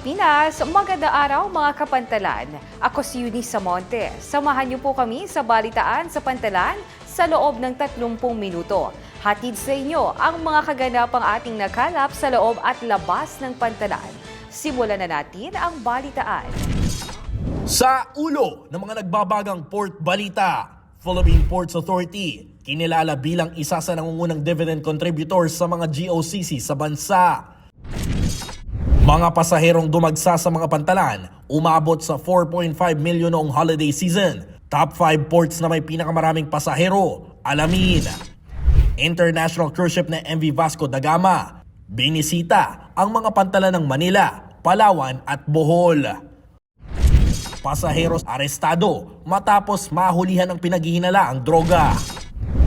Pilipinas, magandang araw mga kapantalan. Ako si Eunice Samonte. Samahan niyo po kami sa balitaan sa pantalan sa loob ng 30 minuto. Hatid sa inyo ang mga kaganapang ating nakalap sa loob at labas ng pantalan. Simulan na natin ang balitaan. Sa ulo ng mga nagbabagang port balita, Philippine Ports Authority kinilala bilang isa sa nangungunang dividend contributors sa mga GOCC sa bansa. Mga pasaherong dumagsa sa mga pantalan, umabot sa 4.5 million noong holiday season. Top 5 ports na may pinakamaraming pasahero, alamin. International cruise ship na MV Vasco da Gama, binisita ang mga pantalan ng Manila, Palawan at Bohol. Pasaheros arestado matapos mahulihan ng pinaghihinalaang droga.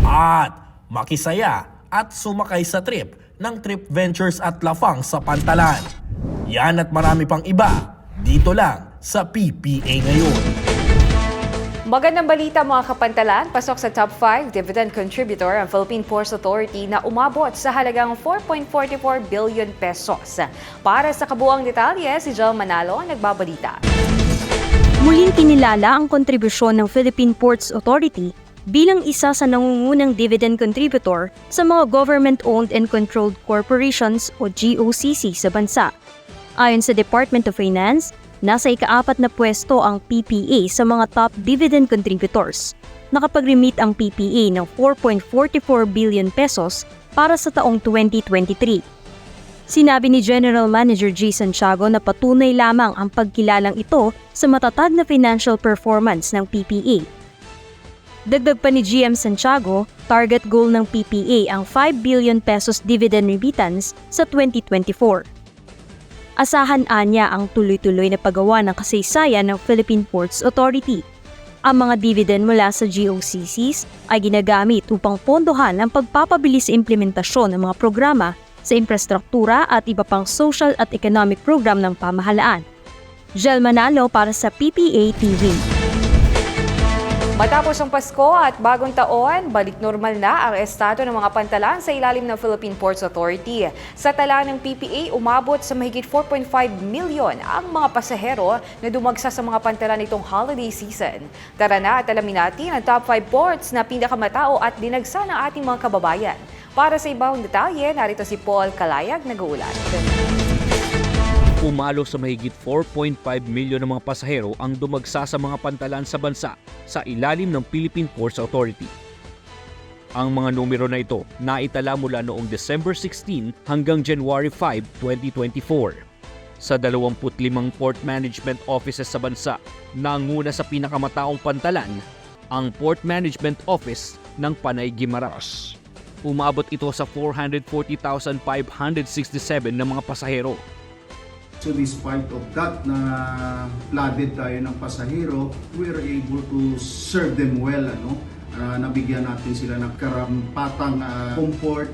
At makisaya at sumakay sa trip ng Trip Ventures at Lafang sa Pantalan. Yan at marami pang iba, dito lang sa PPA Ngayon. Magandang balita mga kapantalan, pasok sa top 5 dividend contributor ang Philippine Ports Authority na umabot sa halagang 4.44 billion pesos. Para sa kabuuang detalye, si Jel Manalo ang nagbabalita. Muling kinilala ang kontribusyon ng Philippine Ports Authority bilang isa sa nangungunang dividend contributor sa mga government-owned and controlled corporations o GOCC sa bansa. Ayon sa Department of Finance, nasa ika-4 na pwesto ang PPA sa mga top dividend contributors. Nakapag-remit ang PPA ng 4.44 billion pesos para sa taong 2023. Sinabi ni General Manager G. Santiago na patunay lamang ang pagkilalang ito sa matatag na financial performance ng PPA. Dagdag pa ni GM Santiago, target goal ng PPA ang 5 billion pesos dividend remittance sa 2024. Asahan anya ang tuloy-tuloy na paggawa ng kasaysayan ng Philippine Ports Authority. Ang mga dividend mula sa GOCCs ay ginagamit upang pondohan ang pagpapabilis sa implementasyon ng mga programa sa infrastruktura at iba pang social at economic program ng pamahalaan. Jel Manalo para sa PPA TV. Matapos ang Pasko at bagong taon, balik normal na ang estado ng mga pantalan sa ilalim ng Philippine Ports Authority. Sa tala ng PPA, umabot sa mahigit 4.5 million ang mga pasahero na dumagsa sa mga pantalan nitong holiday season. Tara na at alamin natin ang top 5 ports na pinakamatao at dinagsa ng ating mga kababayan. Para sa ibang detalye, narito si Paul Kalayag nag-uulat. Pumalo sa mahigit 4.5 milyon ng mga pasahero ang dumagsa sa mga pantalan sa bansa sa ilalim ng Philippine Ports Authority. Ang mga numero na ito naitala mula noong December 16 hanggang January 5, 2024. Sa 25 port management offices sa bansa, nanguna sa pinakamataong pantalan ang Port Management Office ng Panay Guimaras. Umabot ito sa 440,567 na mga pasahero. So despite of that na flooded tayo ng pasahero, we were able to serve them well. Nabigyan natin sila ng karampatang comfort,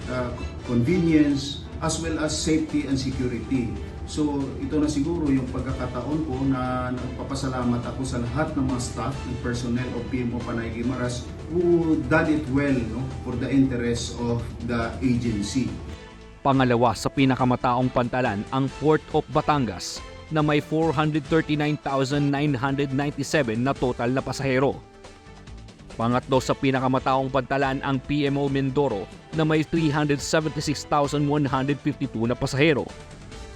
convenience, as well as safety and security. So ito na siguro yung pagkakataon ko na nagpapasalamat ako sa lahat ng mga staff and personnel of PMO Panay Guimaras who done it well for the interest of the agency. Pangalawa sa pinakamataong pantalan ang Port of Batangas na may 439,997 na total na pasahero. Pangatlo sa pinakamataong pantalan ang PMO Mindoro na may 376,152 na pasahero.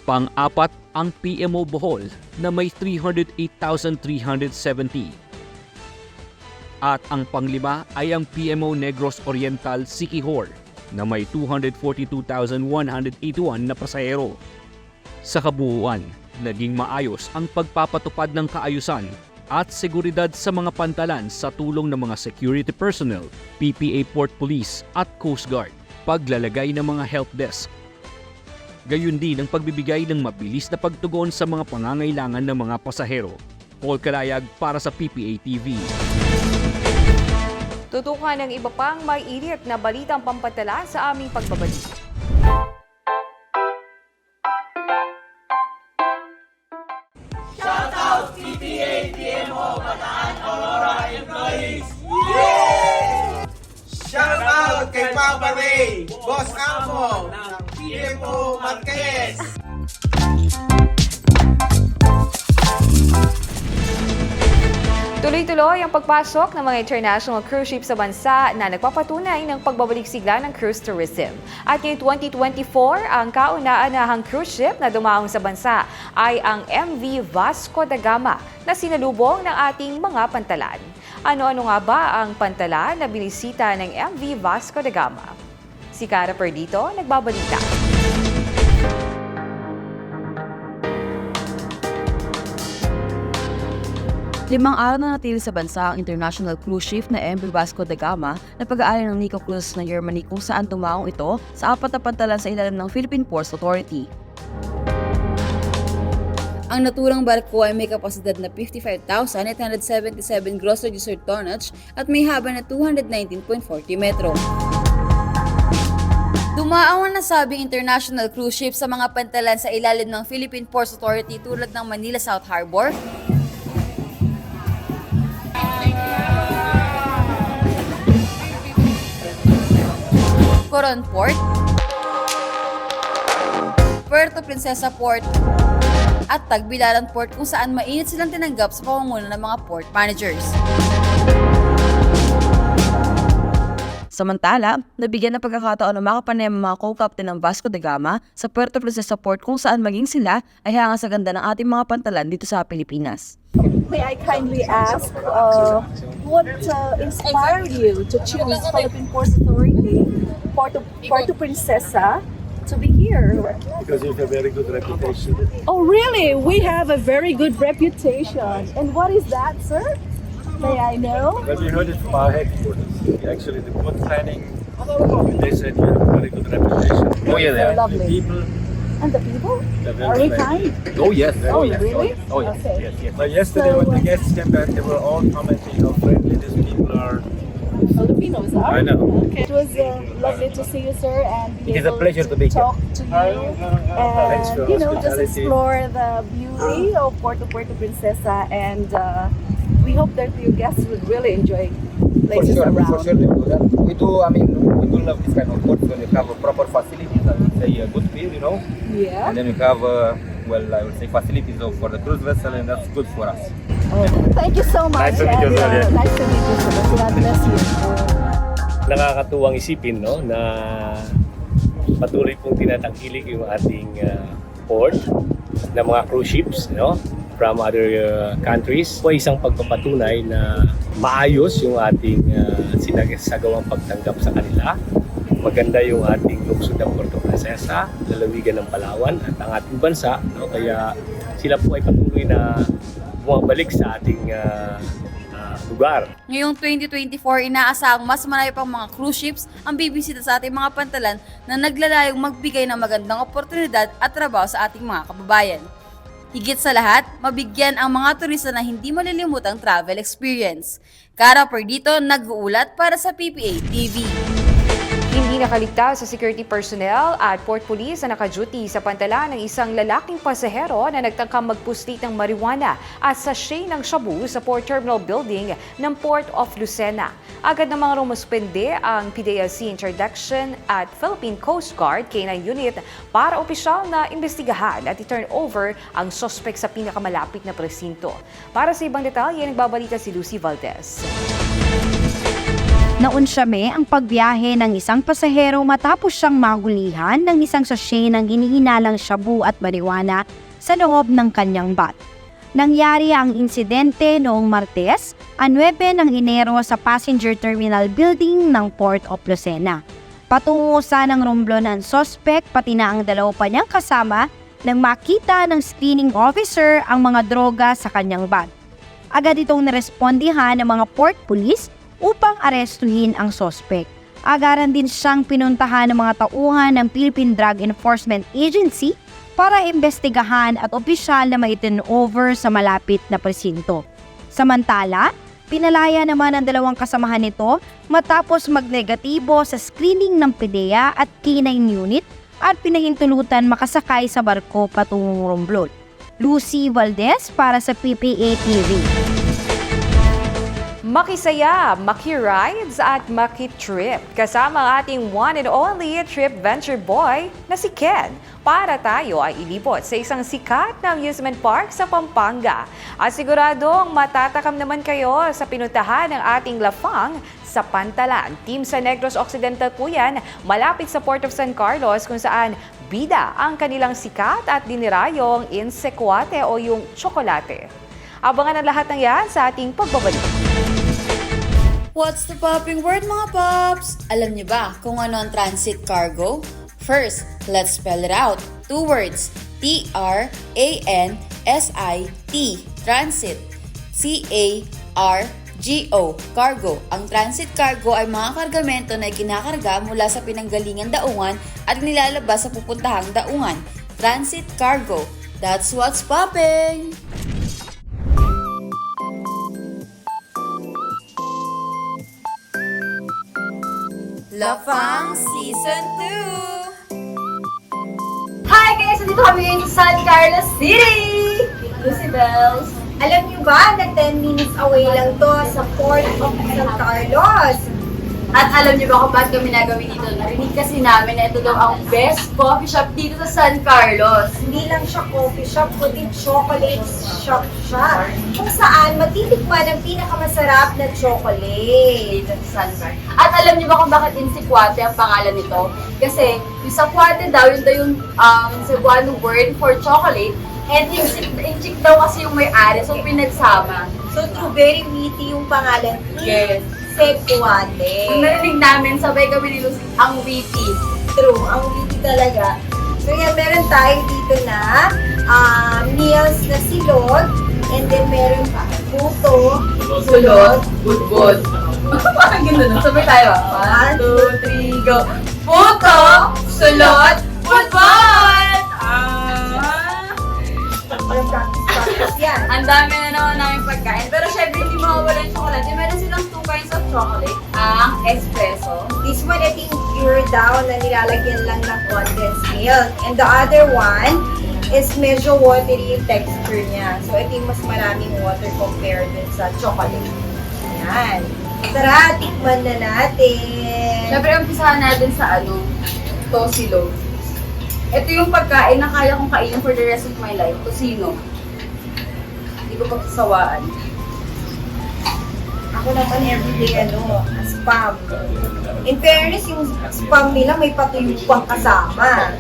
Pang-apat ang PMO Bohol na may 308,370. At ang panglima ay ang PMO Negros Oriental Siquijor na may 242,181 na pasahero. Sa kabuuan, naging maayos ang pagpapatupad ng kaayusan at seguridad sa mga pantalan sa tulong ng mga security personnel, PPA Port Police at Coast Guard, paglalagay ng mga help desk. Gayon din ang pagbibigay ng mabilis na pagtugon sa mga pangangailangan ng mga pasahero. Paul Kalayag para sa PPA TV. Tutukan ng iba pang may init na balitang pampantala sa aming pagbabalik. Shout out PPA, PMO, Bataan, Aurora employees! Yeah! Shout out kay Papa Ray, Boss Amo ng PMO Marquez! Tuloy-tuloy ang pagpasok ng mga international cruise ship sa bansa na nagpapatunay ng pagbabalik sigla ng cruise tourism. At ngayong 2024, ang kauna-unahang cruise ship na dumaong sa bansa ay ang MV Vasco da Gama na sinalubong ng ating mga pantalan. Ano-ano nga ba ang pantalan na binisita ng MV Vasco da Gama? Si Cara Perdito, nagbabalita. 5 araw na natili sa bansa ang international cruise ship na MV Vasco da Gama na pag-aari ng Nico Cruises ng Germany kung saan tumaong ito sa 4 na pantalan sa ilalim ng Philippine Ports Authority. Ang naturang barko ay may kapasidad na 55,877 gross registered tonnage at may haba na 219.40 metro. Dumaang ang nasabing international cruise ship sa mga pantalan sa ilalim ng Philippine Ports Authority tulad ng Manila South Harbor, Coron Port, Puerto Princesa Port, at Tagbilaran Port kung saan mainit silang tinanggap sa pamumuno ng mga port managers. Samantala, nabigyan ng pagkakataon ng makapanayam ang mga co-captain ng Vasco da Gama sa Puerto Princesa Port kung saan maging sila ay hanga sa ganda ng ating mga pantalan dito sa Pilipinas. May I kindly ask what inspired you to choose Philippine Ports Authority, Puerto Princesa, to be here? Because you have a very good reputation. Oh, really? We have a very good reputation. And what is that, sir? May I know? But we heard it from our headquarters. Actually, the port planning, they said you have a very good reputation. Oh, yeah, they are. Lovely. The people, And the people? they're very Are we friendly. kind? Oh yes. Oh, really? Oh yes. Okay. Yes. But yesterday So, when the guests came back, they were all commenting how friendly these people are. Filipinos are? I know. Okay. It was lovely to see you, sir, and be It is a able pleasure to be here. talk to you. Thanks And, for just hospitality. explore the beauty of Puerto Princesa, and we hope that your guests would really enjoy places around. For sure they do that. We do love this kind of ports when you have a proper facilities and it's a good feel, you know. Yeah. And then you have, I would say facilities for the cruise vessel, and that's good for us. Thank you so much. Nice to meet you, sir. and, nice to meet you, sir. God bless you. Nakakatuwang isipin no na patuloy pong tinatangkilik yung ating port ng mga cruise ships no from other countries. Po isang pagpapatunay na maayos yung ating sinasagawang pagtanggap sa kanila. Maganda yung ating lungsod ng Puerto Princesa, lalawigan ng Palawan at ang ating bansa. No? Kaya sila po ay patuloy na bumabalik sa ating lugar. Ngayong 2024, inaasahang mas marami pang mga cruise ships ang bibisita sa ating mga pantalan na naglalayong magbigay ng magandang oportunidad at trabaho sa ating mga kababayan. Higit sa lahat, mabigyan ang mga turista na hindi malilimutang travel experience. Cara Perdito, nag-uulat para sa PPA TV. Hindi nakaligtas sa security personnel at port police na naka-duty sa pantalan ng isang lalaking pasahero na nagtangkang magpuslit ng marijuana at sachet ng shabu sa Port Terminal Building ng Port of Lucena. Agad namang rumuspende ang PDLC Interdiction at Philippine Coast Guard K9 Unit para opisyal na imbestigahan at i-turn over ang suspect sa pinakamalapit na presinto. Para sa ibang detalye, nagbabalita si Lucy Valdez. Naunsyame ang pagbiyahe ng isang pasahero matapos siyang magulihan ng isang sachet ng hinihinalang shabu at marijuana sa loob ng kanyang bat. Nangyari ang insidente noong Martes, 9 ng Enero sa Passenger Terminal Building ng Port of Lucena. Patungo sa ng rumblo ng suspect pati na ang dalawa pa niyang kasama nang makita ng screening officer ang mga droga sa kanyang bag. Agad itong narespondihan ng mga port police upang arestuhin ang suspect. Agaran din siyang pinuntahan ng mga tauhan ng Philippine Drug Enforcement Agency para imbestigahan at opisyal na ma-turn over sa malapit na presinto. Samantala, pinalaya naman ang dalawang kasamahan nito matapos magnegatibo sa screening ng PDEA at K9 unit at pinahintulutan makasakay sa barko patungong Romblon. Lucy Valdez para sa PPA TV. Makisaya, maki-rides at maki-trip. Kasama ang ating one and only trip venture boy na si Ken. Para tayo ay ilibot sa isang sikat na amusement park sa Pampanga. At siguradong matatakam naman kayo sa pinuntahan ng ating lafang sa Pantalan. Team sa Negros Occidental po yan, malapit sa Port of San Carlos kung saan bida ang kanilang sikat at dinirayong insekwate o yung tsokolate. Abangan ang lahat ng yan sa ating pagbabalik. What's the popping word mga pops? Alam niyo ba kung ano ang transit cargo? First, let's spell it out. 2 words. Transit. Transit. CARGO. Cargo. Ang transit cargo ay mga kargamento na kinakarga mula sa pinanggalingan daungan at nilalabas sa pupuntahang daungan. Transit cargo. That's what's popping! Lafang Season 2! Hi guys! Nandito kami ngayon sa San Carlos City! Lucy Bells. Alam niyo ba na 10 minutes away lang to sa Port of San Carlos? At alam niyo ba kung bakit kami nagawin dito? Narinig kasi namin na ito daw ang best coffee shop dito sa San Carlos. Hindi lang siya coffee shop, kundi chocolate shop siya. Kung saan matitikman ang pinakamasarap na chocolate. Dito sa San Carlos. At alam niyo ba kung bakit Insekwate ang pangalan nito? Kasi yung sakwate daw, yun daw yung Cebuano word for chocolate. And yung chick daw kasi yung may-ari, so pinagsama. So true, very witty yung pangalan. Yes. Sekwate. Nung narinig namin, sabay kami ni Lucy, ang VP. True, ang witty talaga. So yan, meron tayo dito na meals na silog, and then meron pa puto, Sulot, budbud. Parang gano'n. Sabay tayo. 1, 2, 3, go. Puto, sulot, budbud! Walang practice yan. Ang dami na naman namin pagkain. Pero syempre, hindi mawawala yung chocolate. Meron silang 2 kinds of chocolate. Ang espresso. This one, I think, pure down na nilalagyan lang ng condensed milk. And the other one is medyo watery yung texture niya. So, ito yung mas maraming water compared dun sa chocolate. Yan. Tara, tikman na natin. Syempre, umpisahan natin sa tosilo. Ito yung pagkain na kaya kong kainin for the rest of my life. Tosino. Hindi ko pagsasawaan. Ako naman everyday, spam. In fairness, yung spam nila may patuyong pang kasama.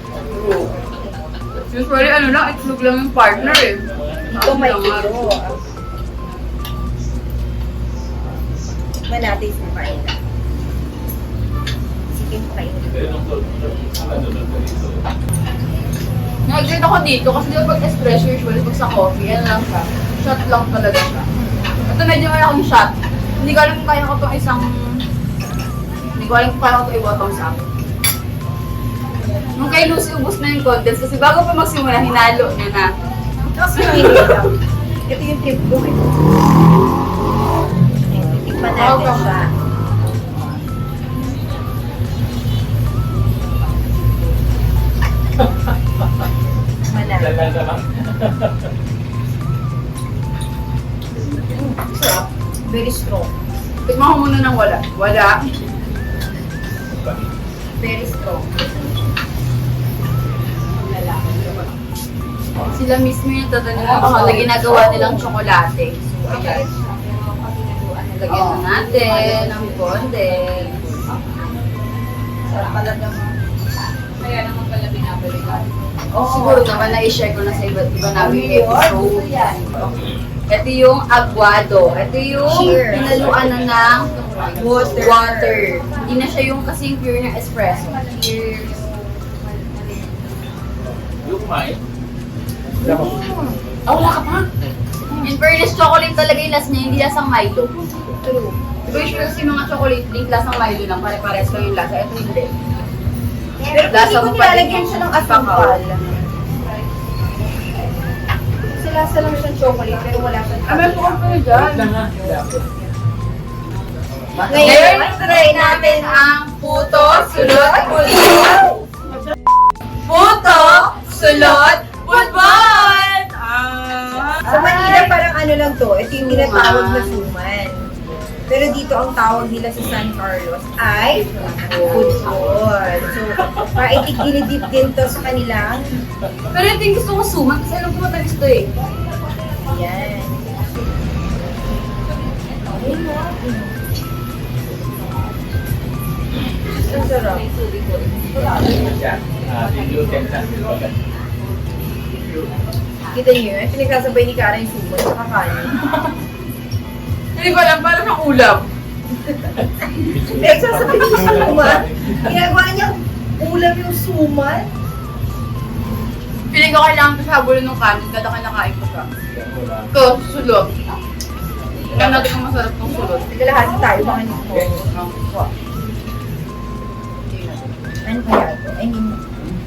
Usually, lang, itlog lang yung partner eh. Ito may tuyo. Tikman natin yung kain. Sige, kain. Na-excite ako dito kasi di ba pag espresso usually pag sa coffee, yan lang siya. Shot lang talaga siya. Ito medyo kaya akong shot. Hindi ko alam kung kaya ko itong hindi ko alam kung kaya ko itong iwatong sa akin. Nung kay Lucy, ubos na yung contents kasi bago pa magsimula, hinalo niya na. Tapos hindi lang. Ito yung trip ko eh. Tikman natin siya. Very strong. Tikman ko muna ng wala. Wala. Very strong. Sila mismo yung tatanin ng mga ginagawa nilang tsokolate. So, ayan. Lagyan na natin ng konti. Sarap pala naman. Kaya naman pala binabalikan. Siguro naman na-share ko na sa iba't iba namin episode. Ito yung aguado. Ito yung pinaluan na ng water. Hindi na siya yung kasing pure ng espresso. Cheers! Wala ka pa? In fairness, chocolate talaga yung last niya, hindi lasang Milo. True. Diba usually kasi mga chocolate drink, lasang Milo lang, pare-pares lang yung lasa. Ito hindi. Pero hindi ko nilalagyan siya ng asukal. Kasi lasa lang siyang chocolate, pero wala siyang asukal. May pukul kayo dyan. Ngayon, try natin ang puto, sulot, budbud. Puto, sulot, budbud! Sa Manila, parang lang to. Ito yung tinatawag na suman. Pero dito ang tawag nila sa San Carlos ay budbud. So, maitigilidip din to sa kanilang. Pero ito yung gusto ko suman kasi alam ko matalis to eh. Yan. Ang sarap. Kita niyo yun? Pinagsasabay ni Kara yung suman sa kakanin. Hindi ko alam, parang ang ulam. Pinagsasabay niya yung suman. Ginagawa niya ulam yung suman. Feeling ko kailangan ko sa habulin ng kanin kada kinakain ko siya. Ito, sulot. Tingnan natin kung masarap ng sulot. Nagalahati tayo, baka nito. Ano kaya ito? I mean,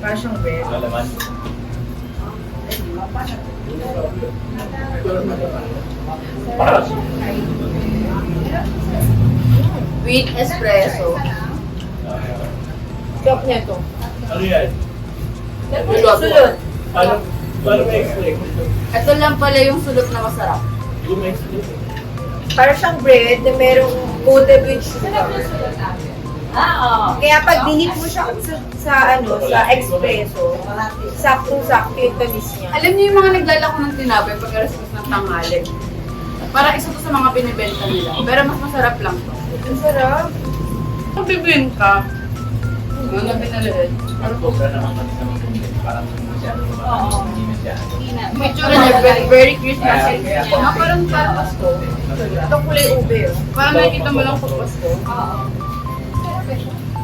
parang siyang bread. With espresso. Stop niya ito. Ano yan? Sulot. Paano ma-explain? Ito lang pala yung sulot na masarap. Yung ma-explain. Parang siyang bread na merong coated with sugar. Kaya pag dinip mo siya sa espresso, saktong-sakto yung tamis niya. Alam niyo yung mga naglalako ng tinapay pag alas ng tanghali. Parang isa to sa mga binibenta nila. Pero mas masarap lang to. Ang sarap. Kung bibenta, ano na pinaliit? May tsura niya, very crispy. Parang Pasko. Itong kulay ube. Parang nakikita mo lang pag Pasko.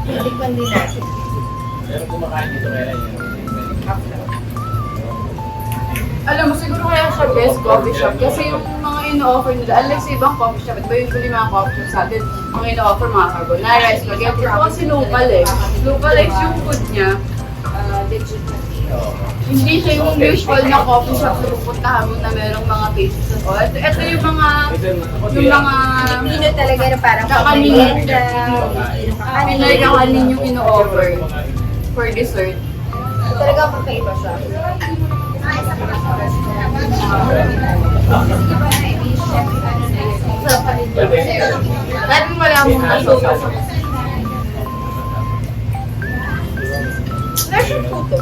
Tikman din natin. Pero kumakain dito kaya yun. Alam mo, siguro kaya siya best coffee shop kasi yung mga ino-offer nila, unlike sa ibang coffee shop, diba usually mga coffee shop sa atin, mga ino-offer mga carbonara, spaghetti, ito kasi local eh. Localize yung food niya. Hindi siya yung usual na coffee shop na pupuntahan mo na merong mga pastries at all. Ito yung mga Pino talaga na parang kakanin. pamilya. Pinoy kakanin yung ino-offer for dessert. Talaga magkaiba siya. Kahit mo wala mong nasuka sa Fresh yung puto.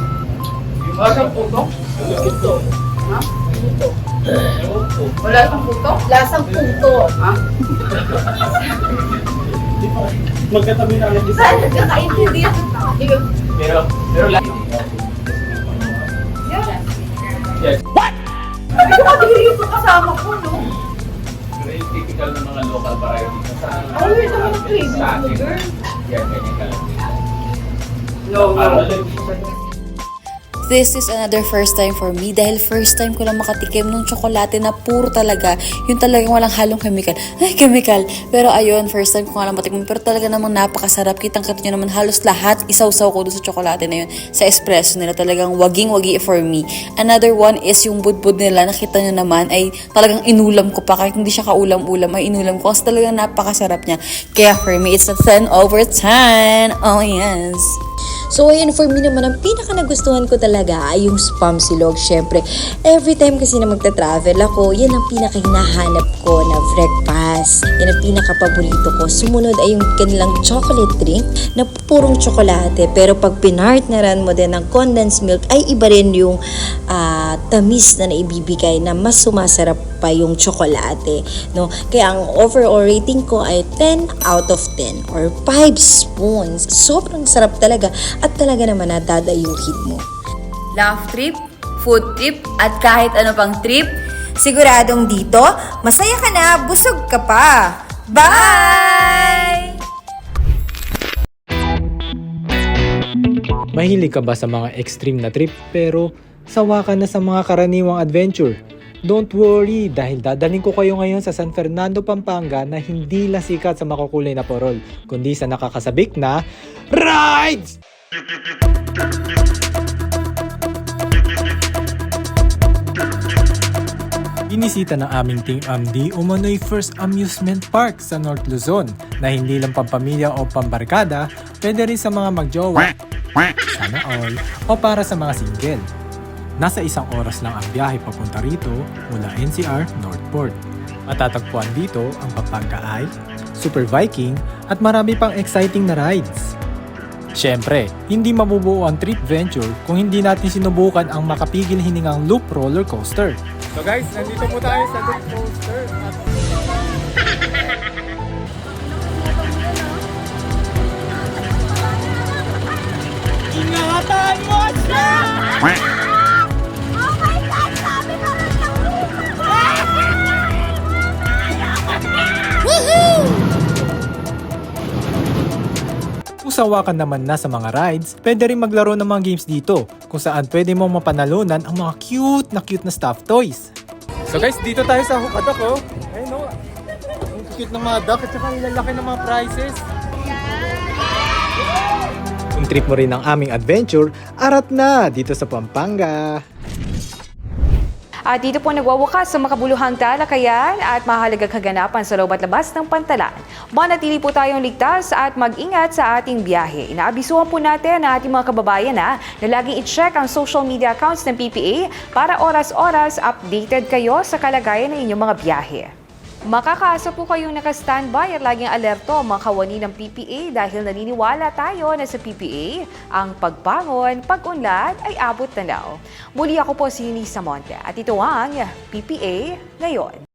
Lasang puto? Puto. Ha? Puto. Wala siyang puto? Lasang puto. Ha? Magkatabi na agad dito. Saan nagkakaintindihan? Pero lagi. Yes. Sabi ko kadiri ito kasama ko, no? Pero yung typical ng mga local variety. Ay, ito naman ang crazy mo, girl. Yan, ganyan ka lang. No. This is another first time for me dahil first time ko lang makatikim ng tsokolate na puro talaga. Yung talagang walang halong chemical. Ay, chemical. Pero ayun, first time ko nga lang matikman. Pero talaga namang napakasarap. Kitang-kita nyo naman halos lahat. Isaw-saw ko doon sa tsokolate na yun. Sa espresso nila talagang waging-wagi for me. Another one is yung budbud nila. Nakita nyo naman ay talagang inulam ko pa. Kahit hindi siya kaulam-ulam ay inulam ko. Kasi talagang napakasarap niya. Kaya for me, it's a 10 over 10. Oh yes. So ayun, for me naman, ang pinaka nagustuhan ko talaga ay yung spam silog. Syempre, every time kasi na magta-travel ako, yan ang pinaka hinahanap ko na breakfast. Yan ang pinaka paborito ko. Sumunod ay yung kanilang chocolate drink na purong tsokolate. Pero pag pinartneran mo din ng condensed milk, ay iba rin yung tamis na naibibigay na mas sumasarap pa yung tsokolate. No? Kaya ang overall rating ko ay 10 out of 10 or 5 spoons. Sobrang sarap talaga. At talaga naman nadadayuhin mo. Love trip, food trip, at kahit ano pang trip, Siguradong dito, masaya ka na, busog ka pa. Bye! Mahilig ka ba sa mga extreme na trip pero sawa ka na sa mga karaniwang adventure? Don't worry dahil dadalhin ko kayo ngayon sa San Fernando, Pampanga na hindi lang sikat sa makukulay na porol, kundi sa nakakasabik na rides! Inisita ng aming Team Amdi umano'y first amusement park sa North Luzon na hindi lang pampamilya o pambarkada, pwede rin sa mga magjowa, sana all, o para sa mga single. Nasa 1 oras lang ang biyahe papunta rito mula NCR Northport. Matatagpuan dito ang Pampanga Eye, Super Viking, at marami pang exciting na rides. Siyempre, hindi mabubuo ang Trip Venture kung hindi natin sinubukan ang makapigil hiningang Loop Roller Coaster. So guys, nandito po tayo sa Loop Coaster. Ingatan mo siya! Kung sawakan naman na sa mga rides, pwede rin maglaro ng mga games dito kung saan pwede mong mapanalunan ang mga cute na stuffed toys. So guys, dito tayo sa Hukadok oh. Ayun no, ang cute ng mga duck at saka ang lalaki ng mga prizes. Kung trip mo rin ang aming adventure, arat na dito sa Pampanga. At dito po nagwawakas sa makabuluhang talakayan at mahalagang kaganapan sa loob at labas ng pantalan. Manatili po tayong ligtas at mag-ingat sa ating biyahe. Inaabisuhan po natin ang ating mga kababayan na laging i-check ang social media accounts ng PPA para oras-oras updated kayo sa kalagayan ng inyong mga biyahe. Makakaasa po kayong naka-standby at laging alerto ang mga kawani ng PPA dahil naniniwala tayo na sa PPA, ang pagbangon, pag-unlad ay abot tanaw. Muli ako po si Eunice Monte at ito ang PPA Ngayon.